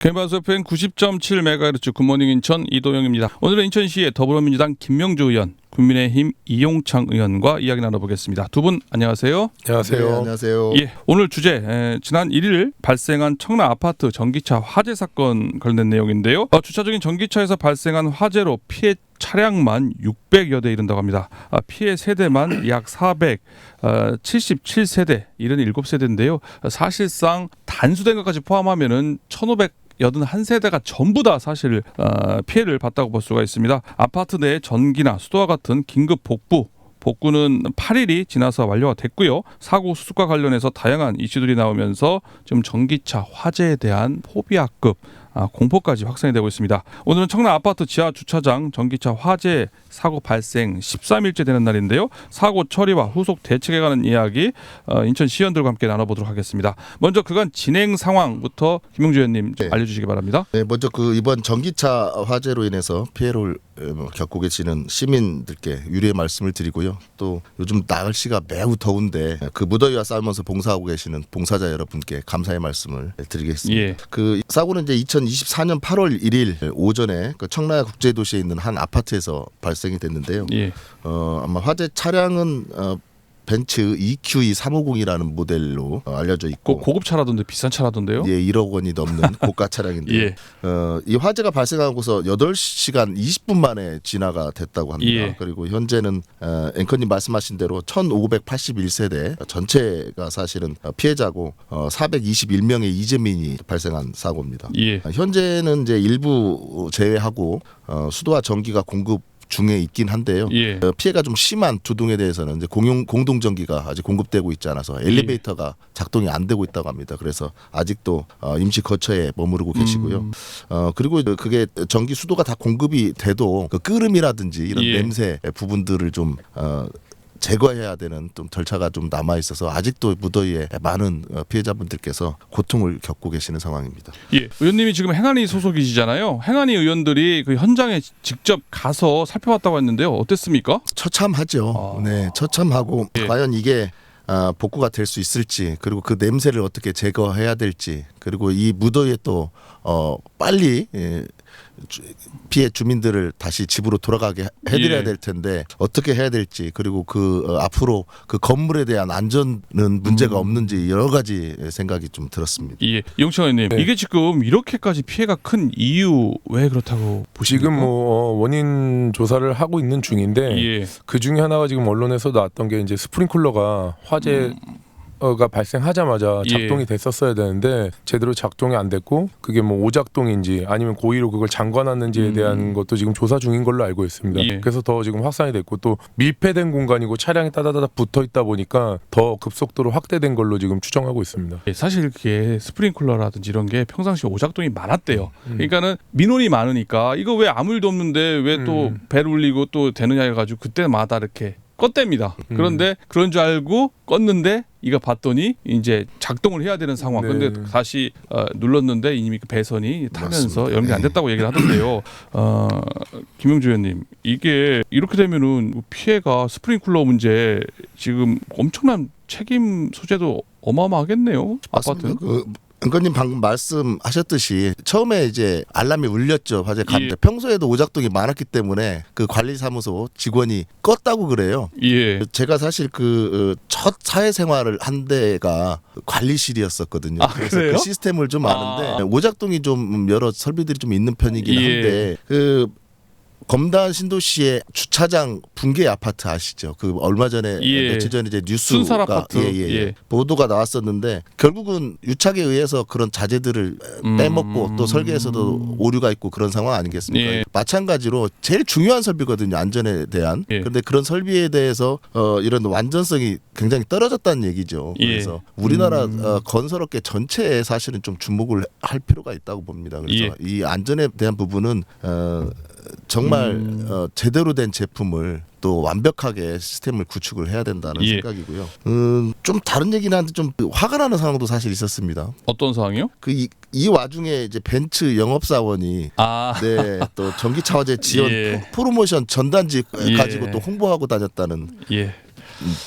KBS FM 90.7MHz 굿모닝 인천 이도영입니다. 오늘은 인천시의 더불어민주당 김명주 의원, 국민의힘 이용창 의원과 이야기 나눠보겠습니다. 두 분 안녕하세요. 안녕하세요. 네, 안녕하세요. 예, 오늘 주제 지난 1일 발생한 청라 아파트 전기차 화재 사건 관련된 내용인데요. 주차중인 전기차에서 발생한 화재로 피해 차량만 600여 대 이른다고 합니다. 피해 세대만 약 477세대, 77세대인데요. 사실상 단수된 것까지 포함하면은 1,581세대가 전부 다 사실 피해를 봤다고 볼 수가 있습니다. 아파트 내 전기나 수도와 같은 긴급 복구는 8일이 지나서 완료가 됐고요. 사고 수습과 관련해서 다양한 이슈들이 나오면서 지금 전기차 화재에 대한 포비아급 공포까지 확산이 되고 있습니다. 오늘은 청라 아파트 지하 주차장 전기차 화재 사고 발생 13일째 되는 날인데요. 사고 처리와 후속 대책에 관한 이야기 인천 시의원들과 함께 나눠보도록 하겠습니다. 먼저 그간 진행 상황부터 김용주 의원님 좀 알려주시기 바랍니다. 네, 먼저 이번 전기차 화재로 인해서 피해를 겪고 계시는 시민들께 유례의 말씀을 드리고요. 또 요즘 날씨가 매우 더운데 그 무더위와 싸우면서 봉사하고 계시는 봉사자 여러분께 감사의 말씀을 드리겠습니다. 예. 그 사고는 이제 2024년 8월 1일 오전에 그 청라 국제도시에 있는 한 아파트에서 발생이 됐는데요. 예. 아마 화재 차량은 벤츠 EQE 350이라는 모델로 알려져 있고 고급 차라던데 비싼 차라던데요? 예, 1억 원이 넘는 고가 차량인데요. 예. 이 화재가 발생하고서 8시간 20분 만에 진화가 됐다고 합니다. 예. 그리고 현재는 앵커님 말씀하신 대로 1,581세대 전체가 사실은 피해자고 421명의 이재민이 발생한 사고입니다. 예. 현재는 이제 일부 제외하고 수도와 전기가 공급 중에 있긴 한데요. 예. 피해가 좀 심한 두 동에 대해서는 이제 공동 전기가 아직 공급되고 있지 않아서 엘리베이터가 작동이 안 되고 있다고 합니다. 그래서 아직도 임시 거처에 머무르고 계시고요. 그리고 그게 전기 수도가 다 공급이 돼도 그 끓음이라든지 이런 예. 냄새 부분들을 좀 제거해야 되는 좀 절차가 좀 남아 있어서 아직도 무더위에 많은 피해자분들께서 고통을 겪고 계시는 상황입니다. 예, 의원님이 지금 행안위 소속이시잖아요. 행안위 의원들이 그 현장에 직접 가서 살펴봤다고 했는데요. 어땠습니까? 처참하죠. 네, 처참하고 예. 과연 이게 복구가 될 수 있을지, 그리고 그 냄새를 어떻게 제거해야 될지, 그리고 이 무더위에 또 빨리 피해 주민들을 다시 집으로 돌아가게 해드려야 예. 될 텐데 어떻게 해야 될지, 그리고 앞으로 그 건물에 대한 안전은 문제가 없는지 여러 가지 생각이 좀 들었습니다. 예, 이용창 의원님, 네. 이게 지금 이렇게까지 피해가 큰 이유 왜 그렇다고 보십니까? 지금 원인 조사를 하고 있는 중인데 예. 그 중에 하나가 지금 언론에서 나왔던 게 이제 스프링클러가 화재가 발생하자마자 작동이 됐었어야 되는데 제대로 작동이 안 됐고 그게 뭐 오작동인지 아니면 고의로 그걸 잠궈놨는지에 대한 것도 지금 조사 중인 걸로 알고 있습니다. 예. 그래서 더 지금 확산이 됐고 또 밀폐된 공간이고 차량이 따다다닥 붙어 있다 보니까 더 급속도로 확대된 걸로 지금 추정하고 있습니다. 예, 사실 그게 스프링클러라든지 이런 게 평상시 오작동이 많았대요. 그러니까는 민원이 많으니까 이거 왜 아무 일도 없는데 왜 또 배를 울리고 또 되느냐 해가지고 그때마다 이렇게 껐댑니다. 그런데 그런 줄 알고 껐는데 이거 봤더니 이제 작동을 해야 되는 상황. 네. 근데 다시 눌렀는데 이미 그 배선이 타면서 맞습니다. 연결이 안 됐다고 얘기를 하던데요. 김용주 의원님, 이게 이렇게 되면은 피해가 스프링클러 문제 지금 엄청난 책임 소재도 어마어마하겠네요. 아파트. 앵커님 방금 말씀하셨듯이 처음에 이제 알람이 울렸죠. 화재 갔는데 예. 평소에도 오작동이 많았기 때문에 그 관리사무소 직원이 껐다고 그래요. 예. 제가 사실 첫 사회생활을 한 데가 관리실이었었거든요. 그래서 그래요? 그 시스템을 좀 아는데 오작동이 좀 여러 설비들이 좀 있는 편이긴 한데 검단 신도시의 주차장 붕괴 아파트 아시죠? 그 얼마 전에 며칠 전에 이제 순살 뉴스가 아파트. 보도가 나왔었는데 결국은 유착에 의해서 그런 자재들을 빼먹고 또 설계에서도 오류가 있고 그런 상황 아니겠습니까? 예. 마찬가지로 제일 중요한 설비거든요. 안전에 대한. 예. 그런데 그런 설비에 대해서 이런 완전성이 굉장히 떨어졌다는 얘기죠. 예. 그래서 우리나라 건설업계 전체에 사실은 좀 주목을 할 필요가 있다고 봅니다. 그래서 이 안전에 대한 부분은 정말 제대로 된 제품을 또 완벽하게 시스템을 구축을 해야 된다는 생각이고요. 좀 다른 얘기는 한데 좀 화가 나는 상황도 사실 있었습니다. 어떤 상황이요? 이 와중에 이제 벤츠 영업사원이 또 전기차 화재 지원 프로모션 전단지 가지고 또 홍보하고 다녔다는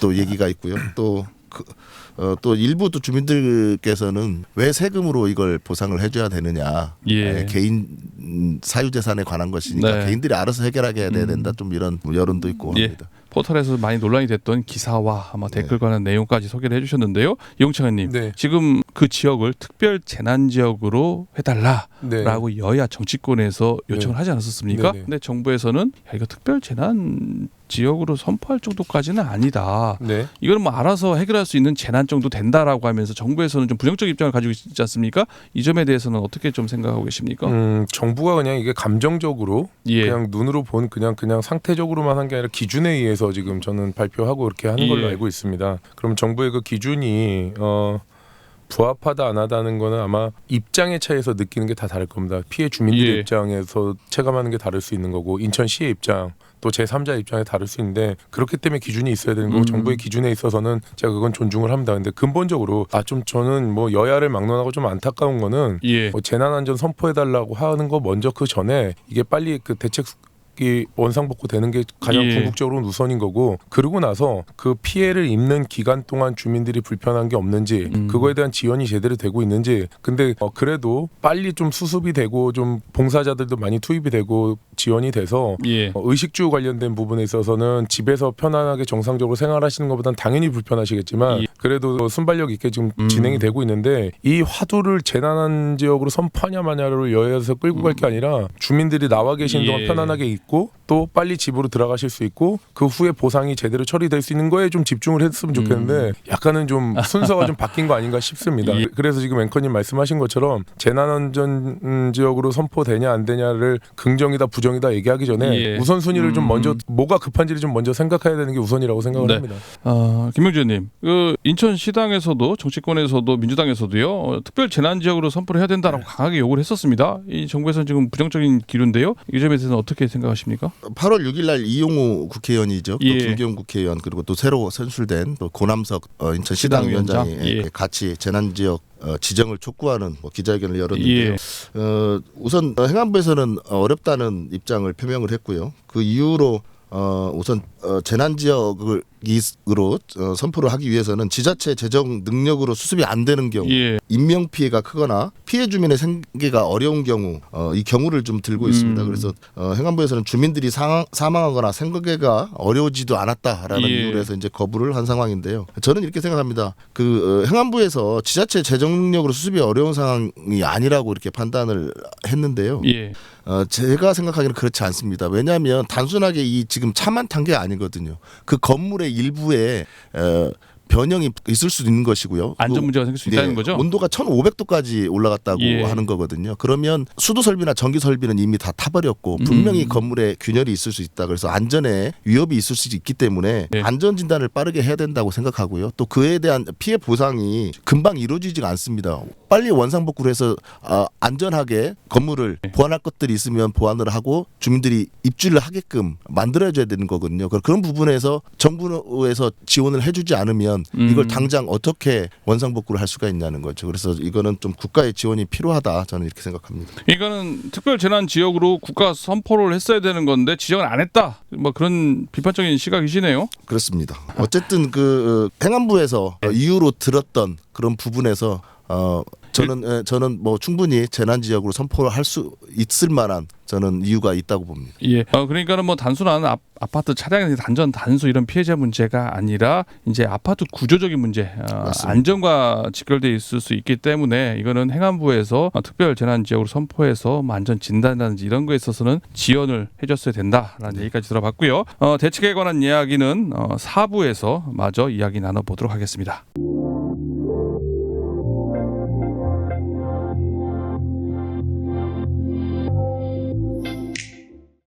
또 얘기가 있고요. 또 또 일부 또 주민들께서는 왜 세금으로 이걸 보상을 해줘야 되느냐. 예. 개인 사유재산에 관한 것이니까 네. 개인들이 알아서 해결하게 해야 된다. 좀 이런 여론도 있고 예. 합니다. 포털에서 많이 논란이 됐던 기사와 아마 댓글 관한 내용까지 소개를 해주셨는데요. 이용창님, 네. 지금 그 지역을 특별 재난 지역으로 해달라라고 네. 여야 정치권에서 요청을 네. 하지 않았었습니까? 네, 네. 근데 정부에서는 야, 이거 특별 재난 지역으로 선포할 정도까지는 아니다. 네. 이거는 뭐 알아서 해결할 수 있는 재난 정도 된다라고 하면서 정부에서는 좀 부정적 입장을 가지고 있지 않습니까? 이 점에 대해서는 어떻게 좀 생각하고 계십니까? 정부가 그냥 이게 감정적으로 예. 그냥 눈으로 본 그냥 상태적으로만 한 게 아니라 기준에 의해서 지금 저는 발표하고 이렇게 하는 걸로 예. 알고 있습니다. 그럼 정부의 그 기준이 부합하다 안 하다는 거는 아마 입장의 차이에서 느끼는 게 다 다를 겁니다. 피해 주민들의 예. 입장에서 체감하는 게 다를 수 있는 거고 인천시의 입장 또 제3자 입장에 다를 수 있는데 그렇기 때문에 기준이 있어야 되는 거고 정부의 기준에 있어서는 제가 그건 존중을 합니다. 근데 근본적으로 좀 저는 뭐 여야를 막론하고 좀 안타까운 거는 예. 뭐 재난안전 선포해달라고 하는 거 먼저 그 전에 이게 빨리 그 대책 이 원상복구 되는 게 가장 예. 궁극적으로는 우선인 거고 그러고 나서 그 피해를 입는 기간 동안 주민들이 불편한 게 없는지 그거에 대한 지원이 제대로 되고 있는지 근데 그래도 빨리 좀 수습이 되고 좀 봉사자들도 많이 투입이 되고 지원이 돼서 예. 의식주 관련된 부분에 있어서는 집에서 편안하게 정상적으로 생활하시는 것보다는 당연히 불편하시겠지만 예. 그래도 순발력 있게 지금 진행이 되고 있는데 이 화두를 재난안 지역으로 선포하냐 마냐를 여야에서 끌고 갈 게 아니라 주민들이 나와 계신 동안 예. 편안하게 있고 또 빨리 집으로 들어가실 수 있고 그 후에 보상이 제대로 처리될 수 있는 거에 좀 집중을 했으면 좋겠는데 약간은 좀 순서가 좀 바뀐 거 아닌가 싶습니다. 예. 그래서 지금 앵커님 말씀하신 것처럼 재난안전 지역으로 선포되냐 안 되냐를 긍정이다 부정이다 얘기하기 전에 예. 우선순위를 좀 먼저 뭐가 급한지를 좀 먼저 생각해야 되는 게 우선이라고 생각을 네. 합니다. 김명주님, 그 인천시당에서도 정치권에서도 민주당에서도요 특별 재난 지역으로 선포를 해야 된다라고 강하게 요구를 했었습니다. 이 정부에서는 지금 부정적인 기류인데요. 이 점에 대해서는 어떻게 생각하십니까? 8월 6일 날 이용우 국회의원이죠. 예. 또 김기용 국회의원 그리고 또 새로 선출된 또 고남석 인천시당 시당위원장. 위원장이 예. 같이 재난지역 지정을 촉구하는 기자회견을 열었는데요. 예. 우선 행안부에서는 어렵다는 입장을 표명을 했고요. 그 이후로 우선 재난지역으로 선포를 하기 위해서는 지자체 재정 능력으로 수습이 안 되는 경우 예. 인명 피해가 크거나 피해 주민의 생계가 어려운 경우 이 경우를 좀 들고 있습니다. 그래서 행안부에서는 주민들이 사망하거나 생계가 어려우지도 않았다라는 예. 이유로 해서 이제 거부를 한 상황인데요. 저는 이렇게 생각합니다. 그 행안부에서 지자체 재정 능력으로 수습이 어려운 상황이 아니라고 이렇게 판단을 했는데요. 예. 제가 생각하기에는 그렇지 않습니다. 왜냐하면 단순하게 이 지금 차만 탄 게 아니거든요. 그 건물의 일부에 변형이 있을 수도 있는 것이고요. 안전 문제가 생길 수 있다는 거죠? 온도가 1,500도까지 올라갔다고 예. 하는 거거든요. 그러면 수도 설비나 전기 설비는 이미 다 타버렸고 분명히 건물에 균열이 있을 수 있다. 그래서 안전에 위협이 있을 수 있기 때문에 예. 안전 진단을 빠르게 해야 된다고 생각하고요. 또 그에 대한 피해 보상이 금방 이루어지지가 않습니다. 빨리 원상복구를 해서 안전하게 건물을 보완할 것들이 있으면 보완을 하고 주민들이 입주를 하게끔 만들어줘야 되는 거거든요. 그런 부분에서 정부에서 지원을 해주지 않으면 이걸 당장 어떻게 원상복구를 할 수가 있냐는 거죠. 그래서 이거는 좀 국가의 지원이 필요하다. 저는 이렇게 생각합니다. 이거는 특별 재난 지역으로 국가 선포를 했어야 되는 건데 지정을 안 했다. 뭐 그런 비판적인 시각이시네요. 그렇습니다. 어쨌든 그 행안부에서 이유로 들었던 그런 부분에서 저는 뭐 충분히 재난 지역으로 선포를 할 수 있을 만한 저는 이유가 있다고 봅니다. 예. 그러니까는 뭐 단순한 아파트 차량의 단수 이런 피해자 문제가 아니라 이제 아파트 구조적인 문제, 안전과 직결돼 있을 수 있기 때문에 이거는 행안부에서 특별 재난 지역으로 선포해서 뭐 안전 진단이라든지 이런 거에 있어서는 지원을 해줬어야 된다라는 얘기까지 들어봤고요. 대책에 관한 이야기는 4부에서 마저 이야기 나눠보도록 하겠습니다.